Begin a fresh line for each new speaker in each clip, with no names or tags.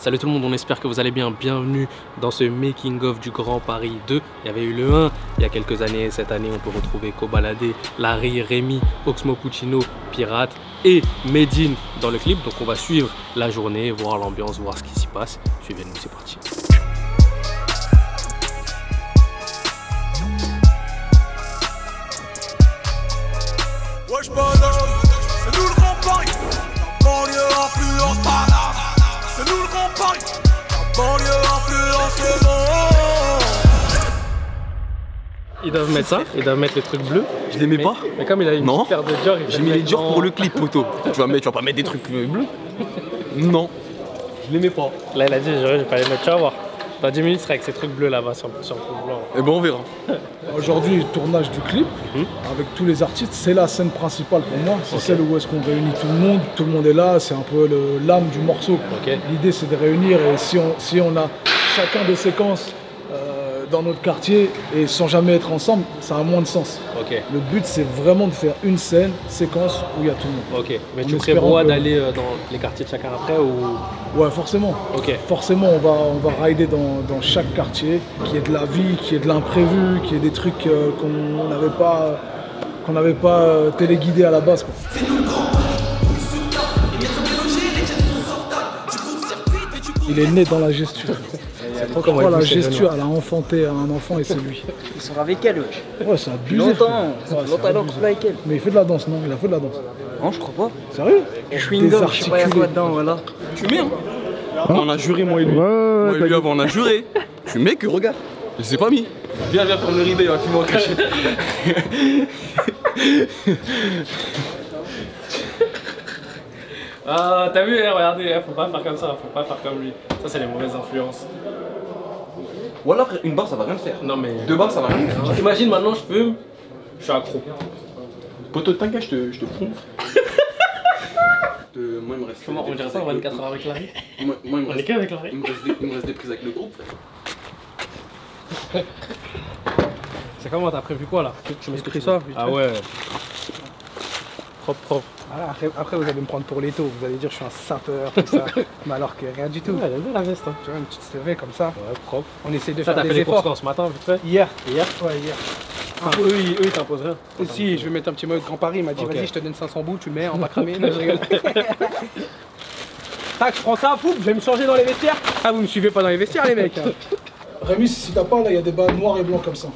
Salut tout le monde, on espère que vous allez bien. Bienvenue dans ce making of du Grand Paris 2. Il y avait eu le 1 il y a quelques années. Cette année, on peut retrouver Kobalade, Larry, Rémi, Oxmo Puccino, Pirate et Medine dans le clip. Donc on va suivre la journée, voir l'ambiance, voir ce qui s'y passe. Suivez-nous, c'est parti.
Wesh c'est nous le Grand Paris. La banlieue influence Paname. C'est nous le Grand Paris. La banlieue influence le monde.
Ils doivent mettre ça, ils doivent mettre les trucs bleus.
Je les mets pas.
Mais comme il a une petite paire de Dior,
j'ai mis les Dior pour le clip, poteau. Tu vas pas mettre des trucs bleus. Non, je les mets pas.
Là il a dit je vais pas les mettre, tu vas voir. Dans 10 minutes il sera avec ces trucs bleus là-bas sur le truc blanc.
Et bon on verra.
Aujourd'hui, le tournage du clip, avec tous les artistes, c'est la scène principale pour moi. C'est celle où est-ce qu'on réunit tout le monde est là, c'est un peu l'âme du morceau. L'idée c'est de réunir et si on a chacun des séquences dans notre quartier et sans jamais être ensemble, ça a moins de sens. Le but c'est vraiment de faire une scène, séquence où il y a tout le monde.
Mais tu prévois d'aller dans les quartiers de chacun après ou... Ouais,
forcément. Forcément, on va rider dans chaque quartier, qu'il y ait de la vie, qu'il y ait de l'imprévu, qu'il y ait des trucs qu'on n'avait pas téléguidés à la base. Il est né dans la gesture. La gesture, elle a enfanté un enfant et c'est lui.
Il sort avec elle, wesh.
Ouais, c'est abusé.
Longtemps avec elle.
Mais il fait de la danse, non? Il a fait de la danse.
Non, je crois pas.
Sérieux?
Chewing-gum, je sais pas, il y a quoi dedans, voilà.
Tu mets, hein? On a juré, moi et lui. Moi et lui avant, on a juré. Tu mets que regarde. Je sais pas mis. Viens, ferme le rideau, il va filmer en cachette.
Ah, t'as vu, regardez, faut pas faire comme ça, faut pas faire comme lui. Ça, c'est les mauvaises influences.
Ou alors, une barre, ça va rien faire.
Non, mais.
2 barres, ça va rien faire.
Imagine maintenant, je fume, je suis accro.
Poteau, t'inquiète, je te pompe. Moi, il me reste.
Comment on dirait ça en 24 heures avec Larry?
Moi, il me reste.
Avec Larry?
Il me reste des prises avec le groupe, frère.
C'est comment, t'as prévu quoi là?
Tu m'écris ça?
Ah ouais. Propre.
Voilà, après vous allez me prendre pour l'étau, vous allez dire je suis un sapeur, tout ça. Mais alors que rien du tout.
Ouais, elle aime bien la veste. Hein.
Tu vois, une petite CV comme ça.
Ouais, propre.
On essaie de
ça,
faire
des
des
efforts.
efforts.
Ce matin, vite fait?
Hier.
Ouais, hier. Eux, ils t'imposent rien.
Et si, je vais mettre un petit mot de Grand Paris, il m'a dit vas-y, je te donne 500 bouts, tu le mets, on va cramer. Non, je rigole. Tac, je prends ça, pouf, je vais me changer dans les vestiaires. Ah, vous me suivez pas dans les vestiaires, les mecs. Rémi, si t'as pas, là, il y a des bas noirs et blancs comme ça.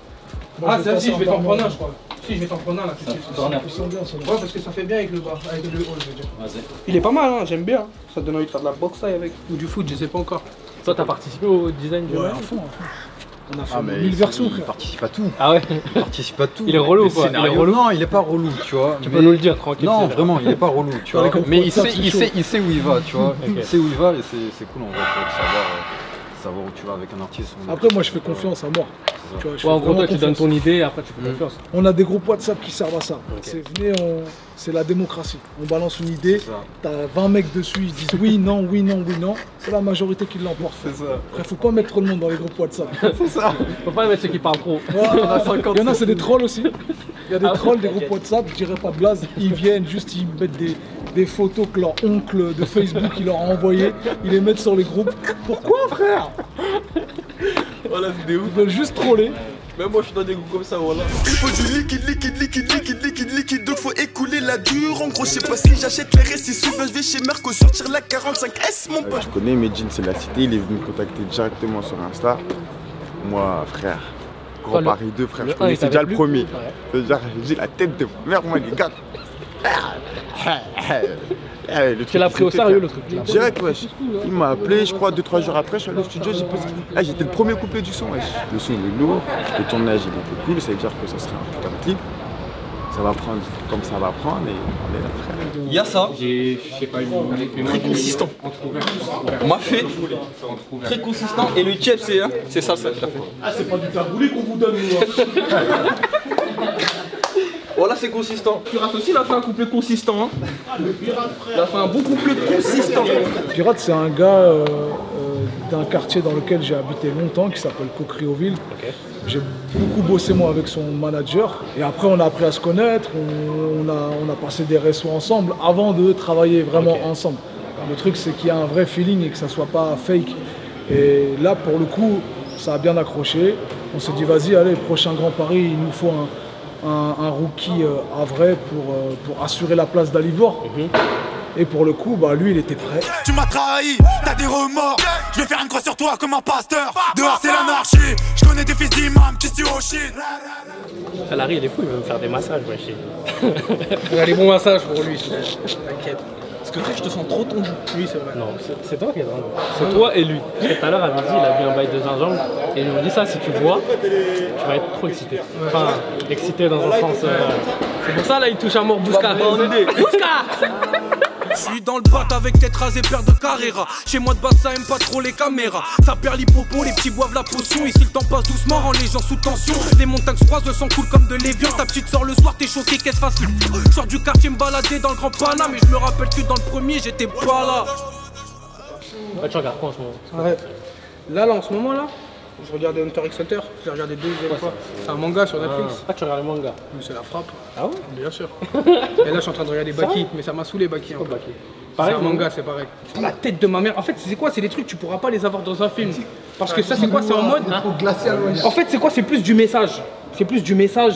Bon,
ah, c'est si, je vais t'en prendre un, je crois.
Si, je vais t'en prendre un là tout de suite. Ouais, parce que ça fait bien avec le bas, avec le haut, je veux dire.
Vas-y.
Il est pas mal, hein, j'aime bien. Ça te donne envie de faire de la boxe taille avec. Ou du foot, je sais pas encore.
Toi, t'as participé au design du
ouais, à fond. On a fait 1000 versions.
Il participe à tout.
Ah ouais?
Il participe à tout.
Il est relou quoi? Il est relou?
Non, il est pas relou, tu vois.
Tu peux nous le dire tranquille.
Non, vraiment, il est pas relou, tu vois. Mais il sait où il va, tu vois. Il sait où il va et c'est cool en vrai, savoir où tu vas avec un artiste.
Après, moi, je fais confiance à moi. Tu vois,
en gros, toi, tu donnes ton idée et après, tu fais confiance.
On a des groupes WhatsApp qui servent à ça. C'est la démocratie. On balance une idée, t'as 20 mecs dessus, ils disent oui, non, oui, non, oui, non. C'est la majorité qui l'emporte.
C'est ça.
Après, faut pas mettre trop de monde dans les groupes WhatsApp.
C'est ça.
Faut pas mettre ceux qui parlent trop.
Il y en a, c'est des trolls aussi. Il y a des trolls, des groupes WhatsApp, je dirais pas de blaze. Ils viennent juste, ils mettent des photos que leur oncle de Facebook il leur a envoyées. Ils les mettent sur les groupes. Pourquoi, frère?
Voilà, c'est des ouf.
Ils veulent juste troller.
Même moi je suis dans des groupes comme ça, voilà.
Il faut du liquide, donc faut écouler la dure. En gros, je sais pas si j'achète les récits. Souvent, je vais chez Merco sortir la 45S, mon pote.
Je connais Medine, c'est la cité. Il est venu me contacter directement sur Insta. Moi, frère, Grand Paris 2, frère, je connaissais déjà le premier. C'est-à-dire, j'ai la tête de merde, moi, les gars.
Tu l'as pris au sérieux le truc?
Direct, wesh. Il m'a appelé, je crois, 2-3 jours après, je suis allé au studio, j'ai posé. Ah, j'étais le premier couplet du son, wesh. Le son est lourd, le tournage il est un peu cool, ça veut dire que ça serait un putain de clip. Ça va prendre comme ça va prendre et on est là, frère.
Il y a ça,
Très
consistant. On m'a fait très consistant et le tiep c'est ça que t'as fait.
Ah, c'est pas du taboulé qu'on vous donne, nous.
Voilà, c'est consistant. Pirate aussi, il a fait un couplet consistant. Hein. Il a fait un bon couplet consistant.
Pirate, c'est un gars d'un quartier dans lequel j'ai habité longtemps, qui s'appelle Cocrioville. J'ai beaucoup bossé moi avec son manager. Et après, on a appris à se connaître. On a passé des restos ensemble avant de travailler vraiment ensemble. Le truc, c'est qu'il y a un vrai feeling et que ça soit pas fake. Et là, pour le coup, ça a bien accroché. On s'est dit, vas-y, allez, prochain Grand Paris, il nous faut un rookie à vrai pour assurer la place d'Alivor. Et pour le coup, bah, lui, il était prêt.
Tu m'as trahi, t'as des remords. Je vais faire une croix sur toi comme un pasteur. Dehors, c'est l'anarchie. Je connais des fils d'imam qui se tuent au shit.
Larry, il est fou, il veut me faire des massages, wesh.
Il y a des bons massages pour lui, t'inquiète. Parce que frère, je te sens trop tendu. Oui, c'est vrai.
Non, c'est toi qui es tendu. C'est toi et lui. Parce que tout à l'heure, à midi, il a bu un bail de gingembre. Et il nous dit ça, si tu bois, tu vas être trop excité. Enfin, excité dans un sens. C'est pour ça, là, il touche à mort Bouska. Bouska.
Je suis dans le bat avec tête rasée, paire de Carrera. Chez moi de base ça aime pas trop les caméras. Ça perd l'hippopo, les petits boivent la potion. Ici le temps passe doucement, rend les gens sous tension. Les montagnes se croisent, le sang coule comme de l'évian. Ta petite sort le soir, t'es choqué, qu'est-ce facile. Je sors du quartier me balader dans le Grand Paname. Mais je me rappelle que dans le premier j'étais pas là.
Ouais, tu regardes quoi en ce moment?
Ouais. Là, en ce moment là, je regardais Hunter x Hunter, je l'ai regardé 2e fois. C'est un manga sur Netflix.
Ah, tu regardes le manga?
C'est la frappe.
Ah ouais?
Bien sûr. Et là, je suis en train de regarder Baki, mais ça m'a saoulé Baki. C'est un manga, c'est pareil. La tête de ma mère. En fait, c'est quoi? C'est des trucs, tu pourras pas les avoir dans un film. Parce que ça, c'est quoi? C'est en mode. En fait, c'est quoi? C'est plus du message. C'est plus du message.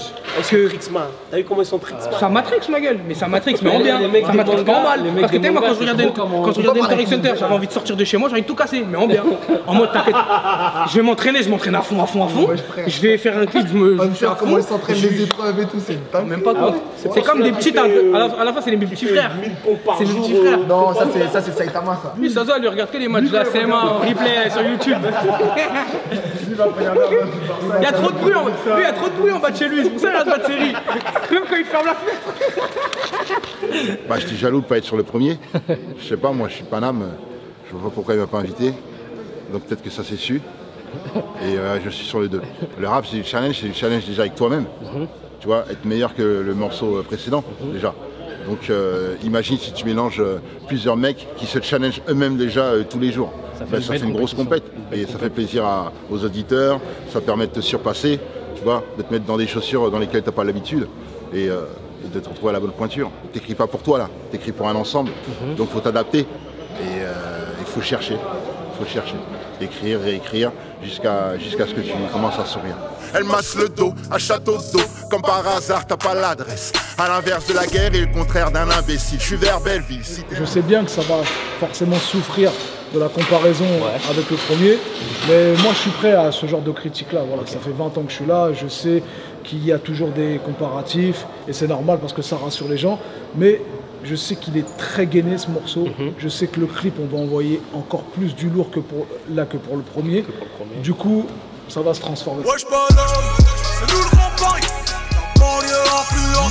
Que Trixman. T'as vu comment ils sont Trixman?
Ça matrix ma gueule, mais ça matrix, mais en bien. Ça matrix pas en mal. Parce que t'es moi quand je regardais Hunter x Hunter, j'avais envie de sortir de chez moi, j'ai envie de tout casser, mais en bien. En mode t'inquiète. Je vais m'entraîner, je m'entraîne à fond. Je vais faire un clip, je me fais à fond.
Comment ils s'entraînent les épreuves et tout, c'est une
même pas quoi. C'est comme des petits. À la fin, c'est mes petits frères. C'est mes petits frères.
Non, ça c'est Saitama ça.
Lui, ça lui regarde que les matchs de la CMA en replay sur YouTube. Il y a trop de bruit en bas de chez lui, c'est pour ça qu'il regarde pas de série. Même quand il ferme la fenêtre.
Bah, j'étais jaloux de pas être sur le premier. Je sais pas, moi je suis Paname, je vois pas pourquoi il m'a pas invité. Donc peut-être que ça s'est su. Et je suis sur les deux. Le rap c'est du challenge déjà avec toi-même. Tu vois, être meilleur que le morceau précédent déjà. Donc imagine si tu mélanges plusieurs mecs qui se challengent eux-mêmes déjà tous les jours. Ça fait une grosse compète et ça fait plaisir aux auditeurs, ça permet de te surpasser, tu vois, de te mettre dans des chaussures dans lesquelles tu n'as pas l'habitude et de te retrouver à la bonne pointure. T'écris pas pour toi là, t'écris pour un ensemble, donc il faut t'adapter et il faut chercher. Écrire, réécrire, jusqu'à ce que tu commences à sourire.
Elle masse le dos à château d'eau, comme par hasard t'as pas l'adresse. À l'inverse de la guerre et le contraire d'un imbécile. Je suis vers Belleville.
Je sais bien que ça va forcément souffrir de la comparaison avec le premier, mais moi je suis prêt à ce genre de critique-là. Voilà, ça fait 20 ans que je suis là, je sais qu'il y a toujours des comparatifs et c'est normal parce que ça rassure les gens, mais je sais qu'il est très gainé ce morceau. Je sais que le clip, on va envoyer encore plus du lourd que pour le premier. Du coup, ça va se transformer.
Wesh, c'est nous le Grand Paris. La banlieue influence